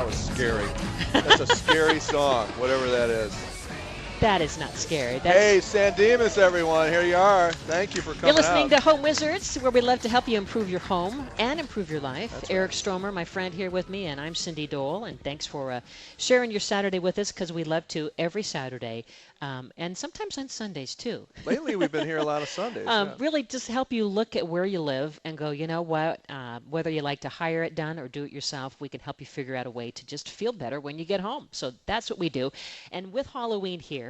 was scary. That's a scary song, whatever that is. That is not scary. That's Hey, San Dimas, everyone. Here you are. Thank you for coming You're listening out. to Home Wizards, where we love to help you improve your home and improve your life. That's Eric right. Stromer, my friend, here with me, and I'm Cindy Dole. And thanks for sharing your Saturday with us, because we love to every Saturday, and sometimes on Sundays too. Lately, we've been here a lot of Sundays. Yeah. Really just help you look at where you live and go, you know what, whether you like to hire it done or do it yourself, we can help you figure out a way to just feel better when you get home. So that's what we do. And with Halloween here,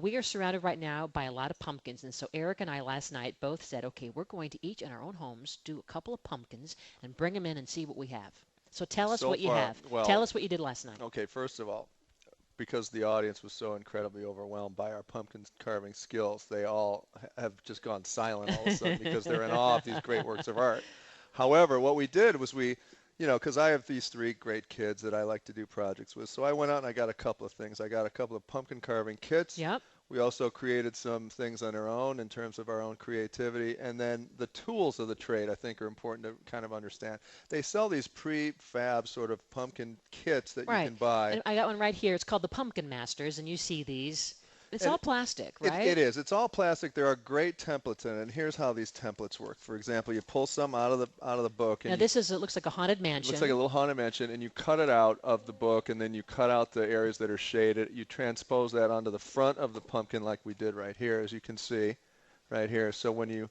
we are surrounded right now by a lot of pumpkins. And so Eric and I last night both said, okay, we're going to each in our own homes do a couple of pumpkins and bring them in and see what we have. So tell us what you have. Well, tell us what you did last night. Okay, first of all, because the audience was so incredibly overwhelmed by our pumpkin carving skills, they all have just gone silent all of a sudden because they're in awe of these great works of art. However, what we did was because I have these 3 great kids that I like to do projects with, so I went out and I got a couple of things. I got a couple of pumpkin carving kits. Yep. We also created some things on our own in terms of our own creativity. And then the tools of the trade, I think, are important to kind of understand. They sell these prefab sort of pumpkin kits that you can buy. And I got one right here. It's called the Pumpkin Masters, and you see these. It's all plastic, right? It is. It's all plastic. There are great templates in it, and here's how these templates work. For example, you pull some out of the book. And now it looks like a haunted mansion. It looks like a little haunted mansion, and you cut it out of the book, and then you cut out the areas that are shaded. You transpose that onto the front of the pumpkin like we did right here, as you can see right here. So when you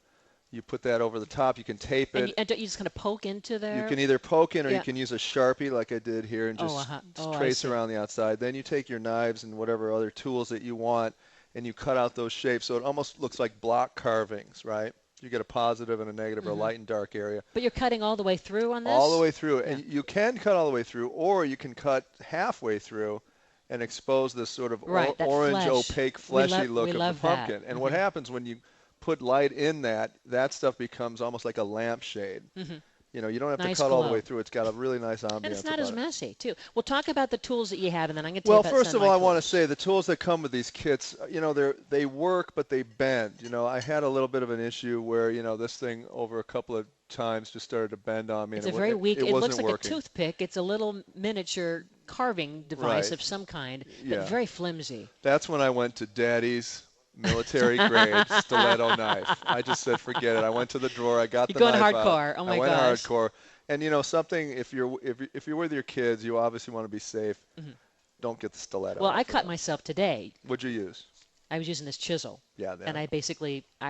put that over the top, you can tape it. And don't you just kind of poke into there? You can either poke in or you can use a Sharpie like I did here and just trace around the outside. Then you take your knives and whatever other tools that you want and you cut out those shapes so it almost looks like block carvings, right? You get a positive and a negative or a light and dark area. But you're cutting all the way through on this? All the way through. Yeah. And you can cut all the way through, or you can cut halfway through and expose this sort of orange, flesh. Opaque, fleshy look of the pumpkin. That. And what happens when you put light in that stuff becomes almost like a lampshade. You know, you don't have to cut all the way through. It's got a really nice ambiance. And it's not as messy, too. We'll talk about the tools that you have, and then I'm going to tell you about Well, first of all, I want to say the tools that come with these kits, you know, they work, but they bend. You know, I had a little bit of an issue where, you know, this thing over a couple of times just started to bend on me. It's a very weak, it looks like a toothpick. It's a little miniature carving device of some kind, but very flimsy. That's when I went to Daddy's military grade stiletto knife. I just said, forget it. I went to the drawer. I got the knife out. You're going hardcore. Oh my gosh. I went hardcore. And you know something, if you're with your kids, you obviously want to be safe. Don't get the stiletto. Well, I cut myself today. What'd you use? I was using this chisel. Yeah. And I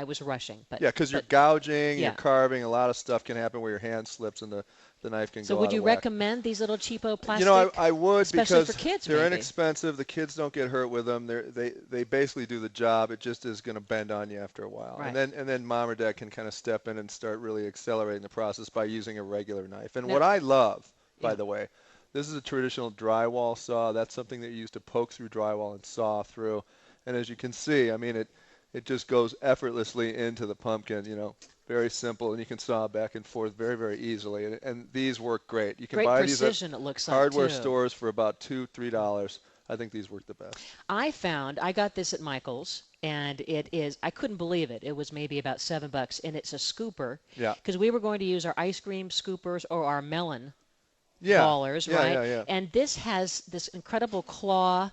was rushing. But yeah, because you're gouging, you're carving. A lot of stuff can happen where your hand slips and the knife can go out So would you of whack. recommend these little cheapo plastic? You know, I would, especially because for kids, they're inexpensive. The kids don't get hurt with them. They basically do the job. It just is going to bend on you after a while. Right. And then mom or dad can kind of step in and start really accelerating the process by using a regular knife. And what I love, by the way, this is a traditional drywall saw. That's something that you use to poke through drywall and saw through. And as you can see, I mean, it just goes effortlessly into the pumpkin, you know. Very simple, and you can saw back and forth very, very easily. And these work great. You can buy these at hardware stores for about $2, $3. I think these work the best. I got this at Michael's, and I couldn't believe it. It was maybe about $7, and it's a scooper. Yeah. Because we were going to use our ice cream scoopers or our melon ballers, right? Yeah. And this has this incredible claw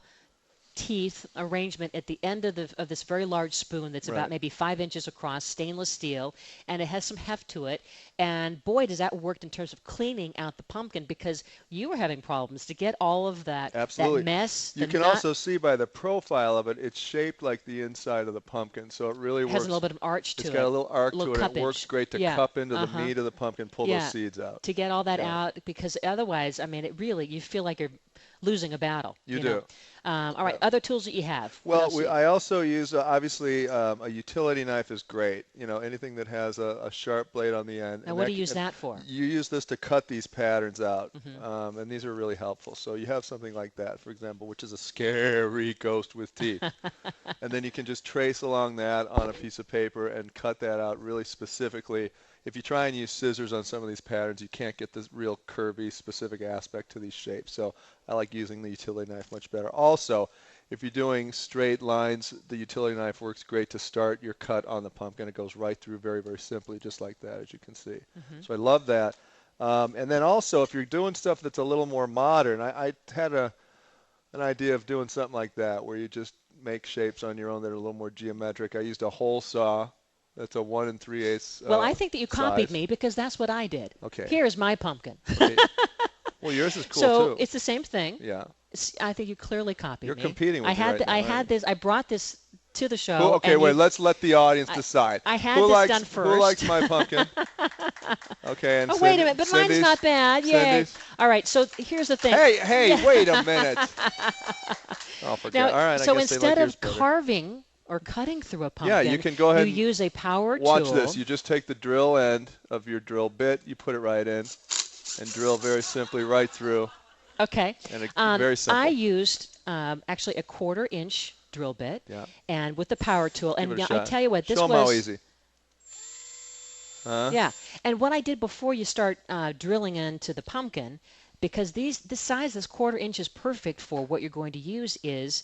teeth arrangement at the end of this very large spoon that's about maybe 5 inches across, stainless steel, and it has some heft to it. And boy, does that work in terms of cleaning out the pumpkin, because you were having problems to get all of that, that mess. You can also see by the profile of it, it's shaped like the inside of the pumpkin, so it really works. It has a little bit of arch to it. It's got a little arc to it. Cuppage. It works great to cup into the meat of the pumpkin, pull those seeds out. To get all that out, because otherwise, I mean, you feel like you're losing a battle. You do. All right, other tools that you have. Well, I also use, obviously, a utility knife is great. You know, anything that has a sharp blade on the end. And what do you use that for? You use this to cut these patterns out, and these are really helpful. So you have something like that, for example, which is a scary ghost with teeth. And then you can just trace along that on a piece of paper and cut that out really specifically. If you try and use scissors on some of these patterns, you can't get this real curvy, specific aspect to these shapes. So I like using the utility knife much better. Also, if you're doing straight lines, the utility knife works great to start your cut on the pumpkin. It goes right through very, very simply, just like that, as you can see. So I love that. And then also, if you're doing stuff that's a little more modern, I had an idea of doing something like that, where you just make shapes on your own that are a little more geometric. I used a hole saw. That's a 1 3/8 Well, I think that you copied size. me because that's what I did. Okay. Here's my pumpkin. Okay. Well, yours is cool So too. it's the same thing. Yeah. I think you clearly copied You're me. competing with me right now, I aren't had you? this. I brought this to the Who, show, okay, and wait. Let's let the audience I, decide. I had Who this likes done who likes first. my pumpkin? Okay, and Oh, wait a minute, but mine's Cindy's? not bad. Yay. Cindy's? All right, so here's the thing. Hey, wait a minute. Oh, forget. Now, All right, I so guess they like instead yours of better. carving or cutting through a Yeah, you pumpkin, can go ahead you and use a power watch tool. this. You just take the drill end of your drill bit, you put it right in, and drill very simply right through. Okay. And very simple. I used actually a 1/4-inch drill bit, Yeah. and with the power tool. Give And it a I shot. tell you what, this Show them was how easy. Huh? yeah. And what I did before you start drilling into the pumpkin, because this size, this 1/4 inch is perfect for what you're going to use is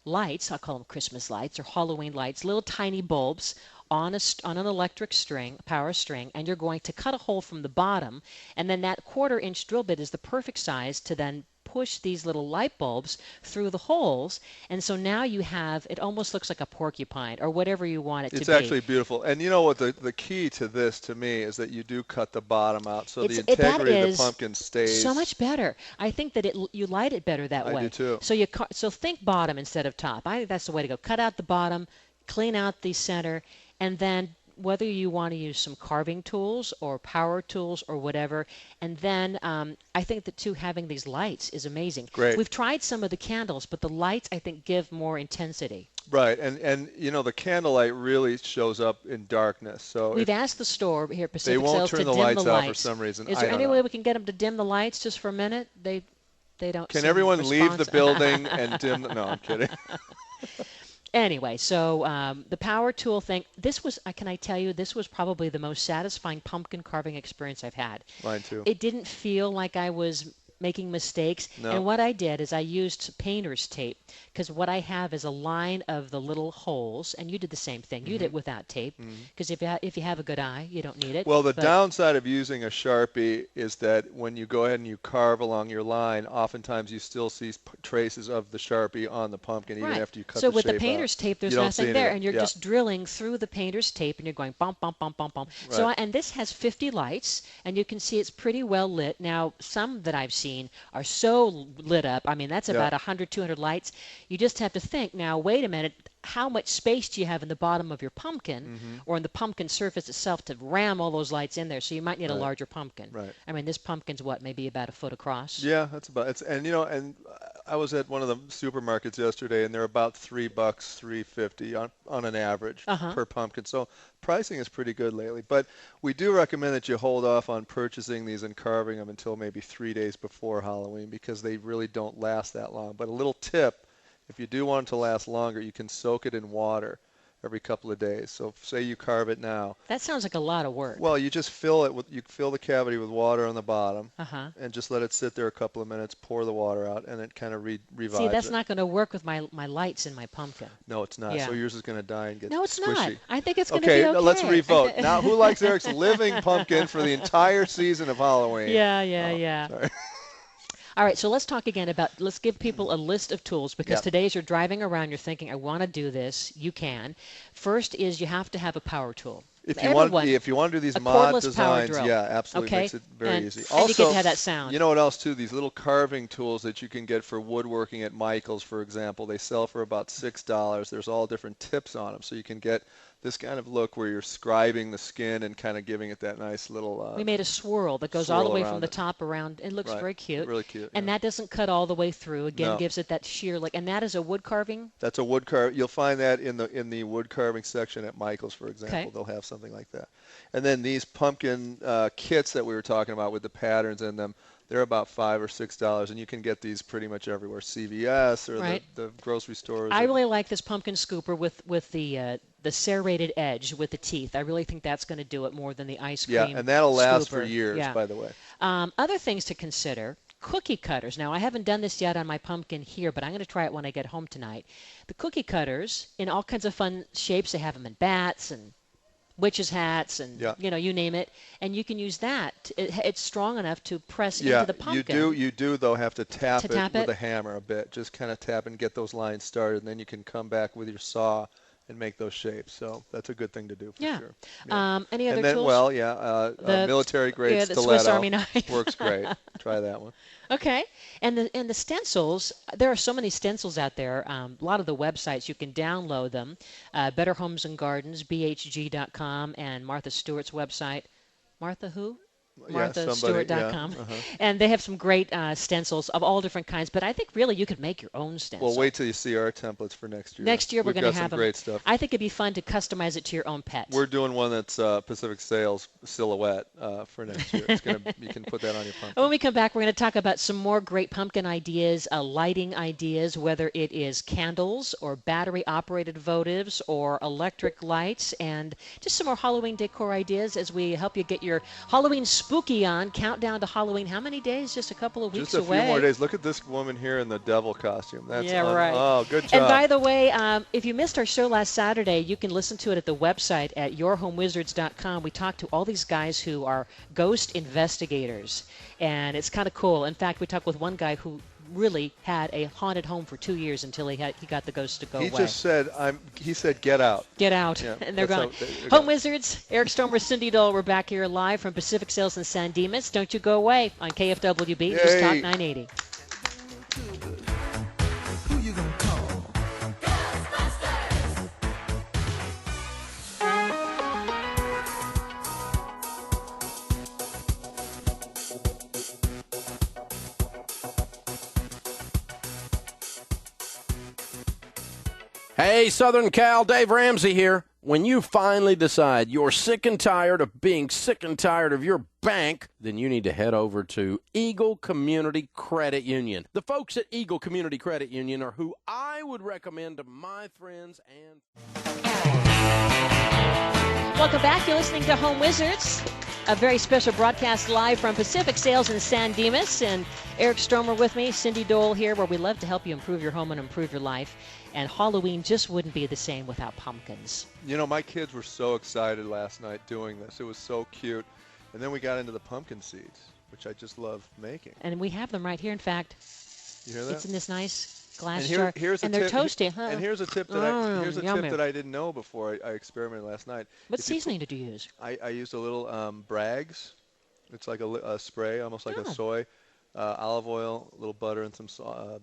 lights. I'll call them Christmas lights or Halloween lights, little tiny bulbs on on an electric string, power string, and you're going to cut a hole from the bottom, and then that 1/4 inch drill bit is the perfect size to then push these little light bulbs through the holes, and so now you have, it almost looks like a porcupine or whatever you want it to be. It's actually beautiful. And you know what, the key to this to me is that you do cut the bottom out so the integrity of the pumpkin stays. So much better. I think that you light it better that way. I do too. So so think bottom instead of top. I think that's the way to go. Cut out the bottom, clean out the center, and then whether you want to use some carving tools or power tools or whatever. And then I think that too, having these lights is amazing. Great. We've tried some of the candles, but the lights I think give more intensity. Right, and you know the candlelight really shows up in darkness. So we've asked the store here at Pacific they won't Sales turn to the dim lights the out lights. for some reason. Is there any way we can get them to dim the lights just for a minute? They don't. Can seem everyone leave the responsive. building and dim? No, I'm kidding. Anyway, so the power tool thing, can I tell you, this was probably the most satisfying pumpkin carving experience I've had. Mine too. It didn't feel like I was making mistakes. No. And what I did is I used painter's tape, because what I have is a line of the little holes, and you did the same thing. You did it without tape, because if you have a good eye, you don't need it. Well, the downside of using a Sharpie is that when you go ahead and you carve along your line, oftentimes you still see traces of the Sharpie on the pumpkin even after you cut the shape out. So with the painter's tape, there's nothing there, and you're Yeah. just drilling through the painter's tape, and you're going bump, bump, bump, bump, bump. Right. So and this has 50 lights, and you can see it's pretty well lit. Now, some that I've seen are so lit up. I mean, that's about 100, 200 lights. You just have to think, now, wait a minute, how much space do you have in the bottom of your pumpkin or in the pumpkin surface itself to ram all those lights in there? So you might need a larger pumpkin. Right. I mean, this pumpkin's what, maybe about a foot across? Yeah, that's about it. And you know, and I was at one of the supermarkets yesterday, and they're about $3, $3.50 on an average per pumpkin. So pricing is pretty good lately. But we do recommend that you hold off on purchasing these and carving them until maybe 3 days before Halloween, because they really don't last that long. But a little tip: if you do want it to last longer, you can soak it in water every couple of days. So say you carve it now. That sounds like a lot of work. Well, you just fill the cavity with water on the bottom, Uh-huh. and just let it sit there a couple of minutes. Pour the water out, and it kind of revives See, that's it. not going to work with my lights in my pumpkin. No, it's not. Yeah. So yours is going to die and get No, it's squishy. not. I think it's going to Okay, be okay. now let's revote. Now, who likes Eric's living pumpkin for the entire season of Halloween? Yeah. Sorry. All right, so let's talk again let's give people a list of tools, because today as you're driving around, you're thinking, I want to do this. You can. First is you have to have a power tool. If you want to do these a mod cordless power designs, drill. yeah, absolutely, Okay? makes it very easy. And you Also, get to have that sound. you know what else too? These little carving tools that you can get for woodworking at Michael's, for example, they sell for about $6. There's all different tips on them, so you can get this kind of look where you're scribing the skin and kind of giving it that nice little. We made a swirl that goes all the way from the it. top around. It looks very cute. Really cute. And yeah. that doesn't cut all the way through. Again, No. gives it that sheer look. And that is a wood carving. That's a wood carve. You'll find that in the wood carving section at Michael's, for example. Okay. They'll have something like that. And then these pumpkin kits that we were talking about with the patterns in them, they're about $5 or $6, and you can get these pretty much everywhere. CVS or Right. the grocery stores. I really like this pumpkin scooper with the serrated edge with the teeth. I really think that's going to do it more than the ice cream. Yeah, and that'll last for scooper. years, Yeah. by the way. Other things to consider: cookie cutters. Now, I haven't done this yet on my pumpkin here, but I'm going to try it when I get home tonight. The cookie cutters in all kinds of fun shapes. They have them in bats and witches' hats and, Yeah. you name it, and you can use that. It's strong enough to press into Yeah, the pumpkin. you do though have to To tap it tap with it? a hammer a bit. Just kind of tap and get those lines started, and then you can come back with your saw and make those shapes. So that's a good thing to do for Yeah. sure. Yeah. Any And other then, tools? well, yeah, The military grade yeah, the Swiss stiletto Army knife. works great. Try that one. Okay, and the stencils. There are so many stencils out there. A lot of the websites you can download them. Better Homes and Gardens, bhg.com, and Martha Stewart's website. Martha who? Yeah, somebody. Yeah. MarthaStewart.com. Uh-huh. And they have some great stencils of all different kinds. But I think really you could make your own Well, stencil. wait till you see our templates for next year. Next year we're We've going to got some have them. great stuff. I think it'd be fun to customize it to your own pet. We're doing one that's Pacific Sales silhouette for next year. You can put that on your pumpkin. When we come back, we're going to talk about some more great pumpkin ideas, lighting ideas, whether it is candles or battery-operated votives or electric lights, and just some more Halloween decor ideas as we help you get your Halloween spooky on. Countdown to Halloween. How many days? Just a couple of weeks Just a away. few more days. Look at this woman here in the devil costume. That's Yeah, right. Oh, good job. And by the way, if you missed our show last Saturday, you can listen to it at the website at yourhomewizards.com. We talked to all these guys who are ghost investigators, and it's kind of cool. In fact, we talked with one guy who really had a haunted home for 2 years until he got the ghost to go away. He said get out. Get out, Yeah, and they're gone. they're Home gone. Wizards, Eric Stromer, Cindy Dole. We're back here live from Pacific Sales in San Dimas. Don't you go away on KFWB. Just Yay. Talk 980. Who you gonna call? Hey, Southern Cal, Dave Ramsey here. When you finally decide you're sick and tired of being sick and tired of your bank, then you need to head over to Eagle Community Credit Union. The folks at Eagle Community Credit Union are who I would recommend to my friends and... Welcome back. You're listening to Home Wizards, a very special broadcast live from Pacific Sales in San Dimas. And Eric Stromer with me, Cindy Dole here, where we love to help you improve your home and improve your life. And Halloween just wouldn't be the same without pumpkins. You know, my kids were so excited last night doing this. It was so cute. And then we got into the pumpkin seeds, which I just love making. And we have them right here. In fact, You hear that? it's in this nice glass And jar. here's a And they're tip, toasty, huh? And here's a tip that yummy. I didn't know before I experimented last night. What If you seasoning did you use? I used a little Bragg's. It's like a spray, almost like Oh. a soy, olive oil, a little butter, and some salt,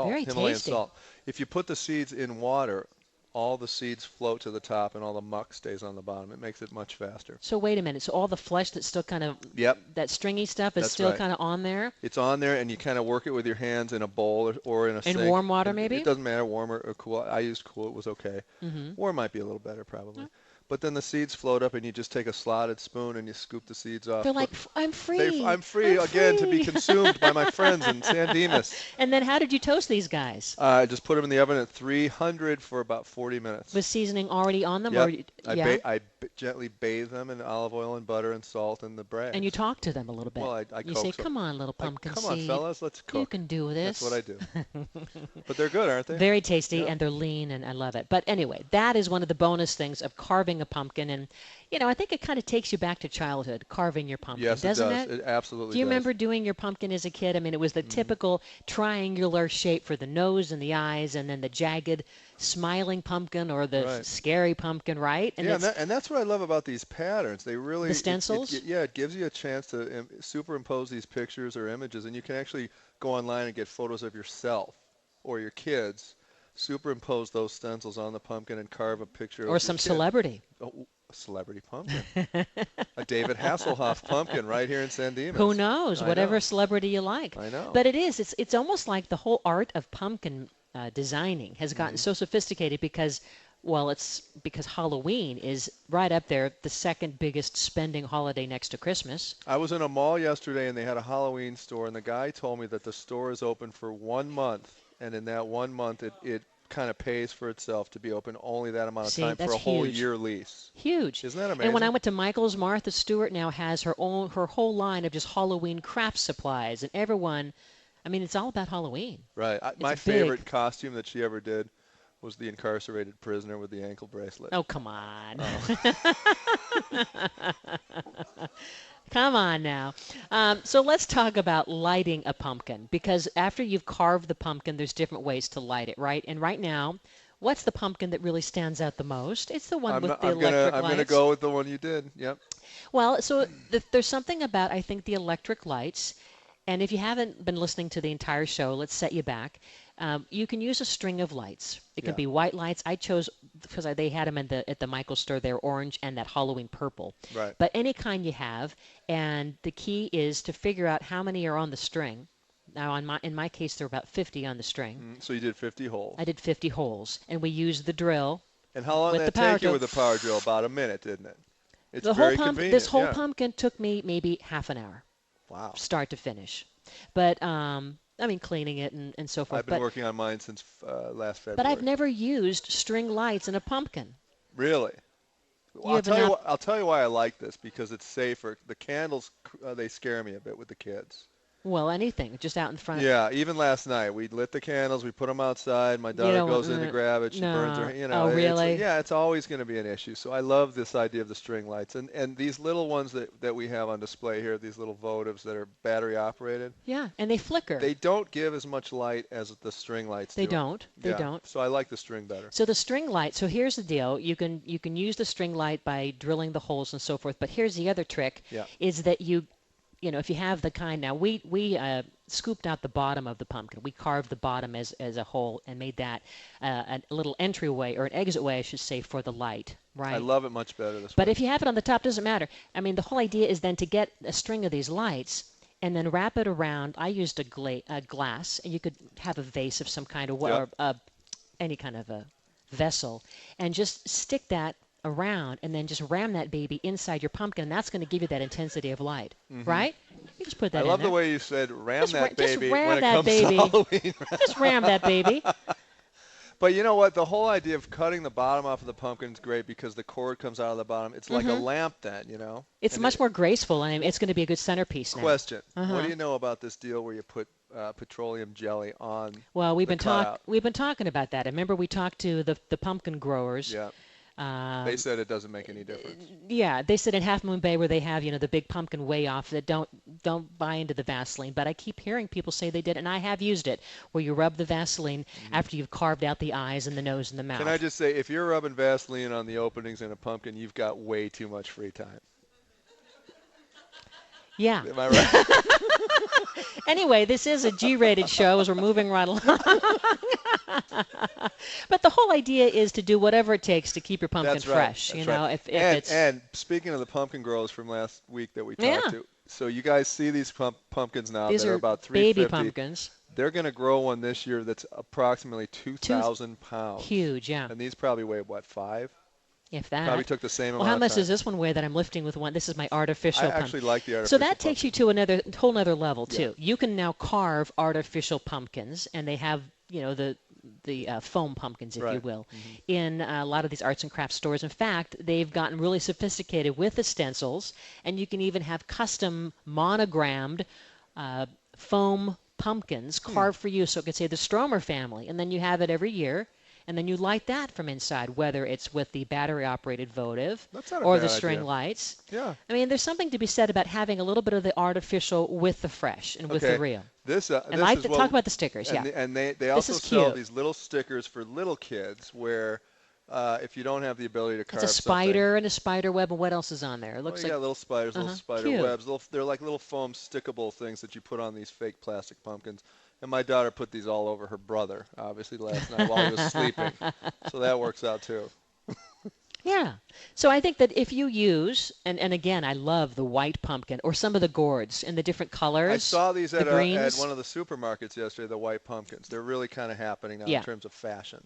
Very Himalayan tasty. salt. If you put the seeds in water, all the seeds float to the top and all the muck stays on the bottom. It makes it much faster. So wait a minute. So all the flesh that's still kind of, Yep. that stringy stuff is That's still right. kind of on there? It's on there, and you kind of work it with your hands in a bowl or in a sink. In warm water, And maybe? It doesn't matter, warm or cool. I used cool. It was okay. Mm-hmm. Warm might be a little better, probably. But then the seeds float up, and you just take a slotted spoon and you scoop the seeds off. They're like, I'm free. I'm free again to be consumed by my friends in San Dimas. And then how did you toast these guys? I just put them in the oven at 300 for about 40 minutes. Was seasoning already on them? Yep. Or, yeah. I gently bathe them in olive oil and butter and salt and the Bragg's. And you talk to them a little bit. Well, I you coax say, them. come on, little pumpkin Come seed. on, fellas, let's cook. You can do this. That's what I do. But they're good, aren't they? Very tasty, Yeah. and they're lean, and I love it. But anyway, that is one of the bonus things of carving a pumpkin. And, I think it kind of takes you back to childhood, carving your pumpkin, Yes, doesn't it does. it? It absolutely Do you does. remember doing your pumpkin as a kid? I mean, it was the typical triangular shape for the nose and the eyes, and then the jagged, smiling pumpkin or the Right. scary pumpkin, right? And Yeah, it's, and that's what I love about these patterns. They really The stencils? it gives you a chance to superimpose these pictures or images, and you can actually go online and get photos of yourself or your kids, superimpose those stencils on the pumpkin, and carve a picture of or your some kid. celebrity. Oh, a celebrity pumpkin, a David Hasselhoff pumpkin right here in San Dimas. Who knows? I Whatever know. celebrity you like. I know. But it's almost like the whole art of pumpkin designing has gotten so sophisticated because, well, it's because Halloween is right up there, the second biggest spending holiday next to Christmas. I was in a mall yesterday, and they had a Halloween store, and the guy told me that the store is open for 1 month, and in that 1 month, it kind of pays for itself to be open only that amount of See, time for that's a whole huge. year lease. Huge. Isn't that And when I amazing? went to Michael's, Martha Stewart now has her whole line of just Halloween craft supplies, and everyone, I mean, it's all about Halloween. Right. My big. favorite costume that she ever did was the incarcerated prisoner with the ankle bracelet. Oh, come on. Oh. Come on now. So let's talk about lighting a pumpkin, because after you've carved the pumpkin, there's different ways to light it, right? And right now, what's the pumpkin that really stands out the most? It's the one with the electric lights. I'm gonna go with the one you did. Yep. Well, so there's something about, I think, the electric lights. And if you haven't been listening to the entire show, let's set you back. You can use a string of lights. It can be white lights. I chose, because they had them at the Michaels store, they're orange and that Halloween purple. Right. But any kind you have, and the key is to figure out how many are on the string. Now, in my case, there were about 50 on the string. So you did 50 holes. I did 50 holes, and we used the drill. And how long did that take you with the power drill? About a minute, didn't it? It's very convenient. This whole pumpkin took me maybe half an hour. Wow. Start to finish. But, I mean, cleaning it and so forth. I've been working on mine since last February. But I've never used string lights in a pumpkin. Really? Well, I'll tell you why I like this, because it's safer. The candles, they scare me a bit with the kids. Well, anything, just out in front. Yeah, even last night, we lit the candles, we put them outside. My daughter goes in to grab it, she burns her. Oh, really? It's always going to be an issue. So I love this idea of the string lights, and these little ones that we have on display here, these little votives that are battery operated. Yeah, and they flicker. They don't give as much light as the string lights do. They don't. They don't. So I like the string better. So the string light. So here's the deal. You can use the string light by drilling the holes and so forth. But here's the other trick. Yeah. Is that if you have the kind now, we scooped out the bottom of the pumpkin. We carved the bottom as a hole and made that a little entryway, or an exit way, I should say, for the light. Right. I love it much better this way. But if you have it on the top, doesn't matter. I mean, the whole idea is then to get a string of these lights and then wrap it around. I used a glass, and you could have a vase of some kind of or any kind of a vessel, and just stick that around, and then just ram that baby inside your pumpkin, and that's going to give you that intensity of light, right? You just put that in I love there. the way you said ram that baby ram when it that comes baby. to Halloween. Just ram that baby. But you know what? The whole idea of cutting the bottom off of the pumpkin is great, because the cord comes out of the bottom. It's like a lamp then, It's much more graceful, and it's going to be a good centerpiece now. Question. What do you know about this deal where you put petroleum jelly on we've been talking about that. Remember we talked to the pumpkin growers. Yeah. They said it doesn't make any difference. Yeah, they said in Half Moon Bay, where they have the big pumpkin way off, that don't buy into the Vaseline. But I keep hearing people say they did, and I have used it, where you rub the Vaseline after you've carved out the eyes and the nose and the mouth. Can I just say, if you're rubbing Vaseline on the openings in a pumpkin, you've got way too much free time. Yeah. Am I right? Anyway, this is a G-rated show as we're moving right along. But the whole idea is to do whatever it takes to keep your pumpkin fresh. That's right. And speaking of the pumpkin growers from last week that we talked to, so you guys see these pumpkins now that are about 350. Baby pumpkins. They're going to grow one this year that's approximately 2,000 pounds. Huge, yeah. And these probably weigh, what, 5? If that. Probably took the same amount of time. Well, how much does this one weigh that I'm lifting with one? This is my artificial pumpkin. I actually like the artificial So that takes you to another whole nother level, too. Yeah. You can now carve artificial pumpkins, and they have, the foam pumpkins, if you will, in a lot of these arts and crafts stores. In fact, they've gotten really sophisticated with the stencils, and you can even have custom monogrammed foam pumpkins carved for you. So it could say the Stromer family, and then you have it every year. And then you light that from inside, whether it's with the battery-operated votive or the string lights. Yeah. I mean, there's something to be said about having a little bit of the artificial with the fresh and with the real. Talk about the stickers, And they also sell these little stickers for little kids where if you don't have the ability to carve it's a spider and a spider web, and what else is on there? It looks like little spiders, little spider webs. They're like little foam stickable things that you put on these fake plastic pumpkins. And my daughter put these all over her brother, obviously, last night while he was sleeping. So that works out, too. Yeah. So I think that if you use, and again, I love the white pumpkin or some of the gourds in the different colors. I saw these at greens. one of the supermarkets yesterday, the white pumpkins. They're really kind of happening now in terms of fashion.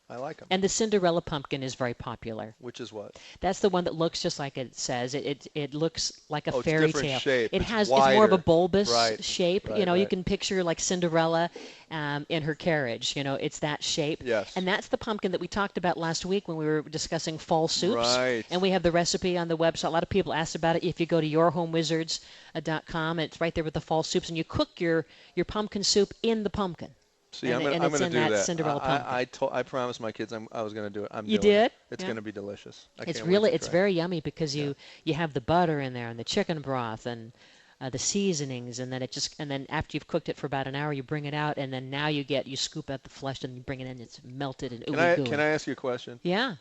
I like them. And the Cinderella pumpkin is very popular. Which is what? That's the one that looks just like it says. It looks like a fairy tale. Shape. It's more of a bulbous shape. Right, you can picture like Cinderella in her carriage. It's that shape. Yes. And that's the pumpkin that we talked about last week when we were discussing fall soups. Right. And we have the recipe on the website. A lot of people asked about it. If you go to yourhomewizards.com, it's right there with the fall soups, and you cook your pumpkin soup in the pumpkin. See, and, I'm and going it's to in do that that. Cinderella pumpkin. I promised my kids I was going to do it. I'm You doing did? it. It's Yeah. going to be delicious. I It's can't wait really, to it's try. very yummy because you have the butter in there and the chicken broth and the seasonings, and then after you've cooked it for about an hour, you bring it out, and then now you scoop out the flesh and you bring it in. It's melted and ooey gooey. Can I ask you a question? Yeah.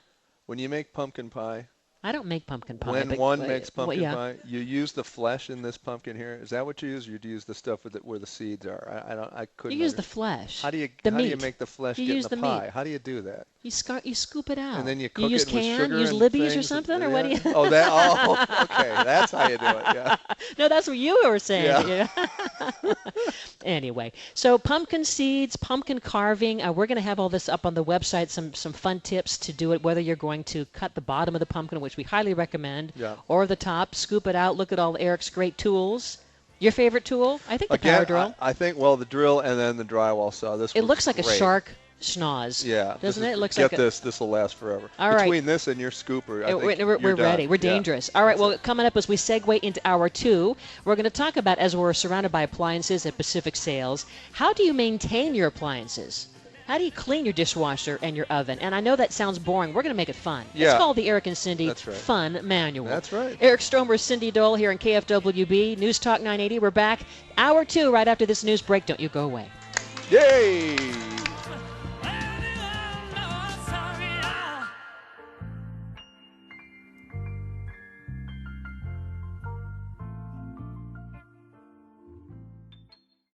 When you make pumpkin pie, I don't make pumpkin pie. when but, one makes pumpkin yeah. pie, you use the flesh in this pumpkin here. Is that what you use, or do you use the stuff where the seeds are? I couldn't. You use the understand. flesh. How do you meat. make the flesh You get in use the the pie? meat. How do you do that? You scoop it out. And then you cook use it with can, sugar use and Libby's or things something, or what do you? Oh, okay. That's how you do it. Yeah. No, that's what you were saying. Yeah. Anyway, so pumpkin seeds, pumpkin carving. We're going to have all this up on the website. Some fun tips to do it. Whether you're going to cut the bottom of the pumpkin, which we highly recommend, or the top, scoop it out. Look at all Eric's great tools. Your favorite tool? I think the power drill. I think the drill and then the drywall saw. It looks like a shark schnoz. Yeah, doesn't it? It looks get like this. This will last forever. All right. Between this and your scooper, I think we're you're ready. done. We're dangerous. All right. Well, coming up as we segue into hour 2, we're going to talk about, as we're surrounded by appliances at Pacific Sales, how do you maintain your appliances? How do you clean your dishwasher and your oven? And I know that sounds boring. We're going to make it fun. Yeah. It's called the Eric and Cindy That's right. Fun Manual. That's right. Eric Stromer, Cindy Dole here in KFWB, News Talk 980. We're back. Hour 2 right after this news break. Don't you go away. Yay!